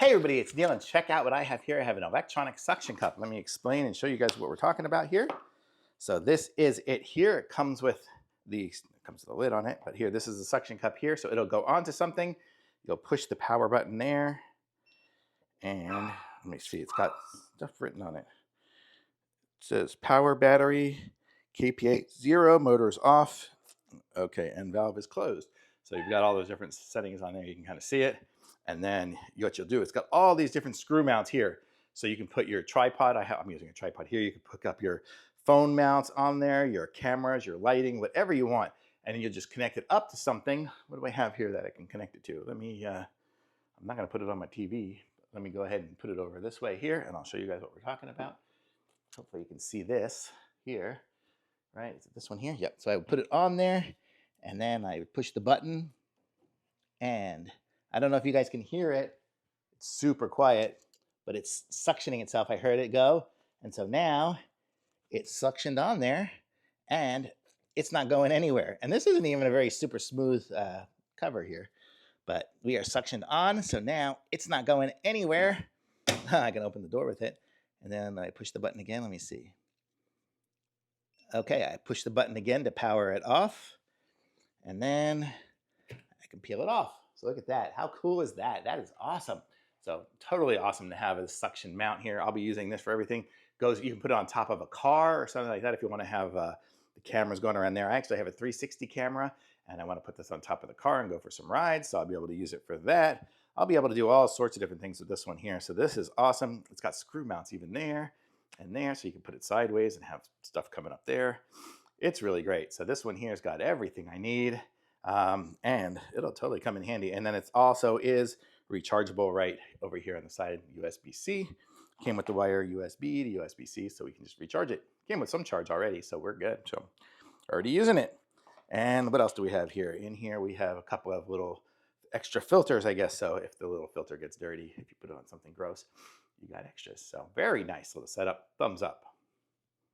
Hey everybody, it's Neil, and check out what I have here. I have an electronic suction cup. Let me explain and show you guys what we're talking about here. So this is it here. It comes with the lid on it, but here, this is the suction cup here. So it'll go onto something. You'll push the power button there, and let me see, it's got stuff written on it. It says power battery, KPA 0, motors off. Okay, and valve is closed. So you've got all those different settings on there. You can kind of see it. And then what you'll do, it's got all these different screw mounts here. So you can put your tripod, I'm using a tripod here. You can hook up your phone mounts on there, your cameras, your lighting, whatever you want. And then you'll just connect it up to something. What do I have here that I can connect it to? I'm not gonna put it on my TV. Let me go ahead and put it over this way here, and I'll show you guys what we're talking about. Hopefully you can see this here, right? Is it this one here? Yep, so I would put it on there, and then I would push the button, and I don't know if you guys can hear it. It's super quiet, but it's suctioning itself. I heard it go. And so now it's suctioned on there and it's not going anywhere. And this isn't even a very super smooth cover here, but we are suctioned on. So now it's not going anywhere. I can open the door with it. And then I push the button again. Let me see. Okay, I push the button again to power it off. And then I can peel it off. So look at that. How cool is that? That is awesome. So totally awesome to have a suction mount here. I'll be using this for everything. You can put it on top of a car or something like that if you want to have the cameras going around there. I actually have a 360 camera, and I want to put this on top of the car and go for some rides. So I'll be able to use it for that. I'll be able to do all sorts of different things with this one here. So this is awesome. It's got screw mounts even there and there, so you can put it sideways and have stuff coming up there. It's really great. So this one here has got everything I need. And it'll totally come in handy. And then it also is rechargeable right over here on the side, USB-C. Came with the wire USB to USB-C, so we can just recharge it. Came with some charge already, so we're good. So already using it. And what else do we have here? In here we have a couple of little extra filters, I guess. So if the little filter gets dirty, if you put it on something gross, you got extras. So very nice little setup. Thumbs up.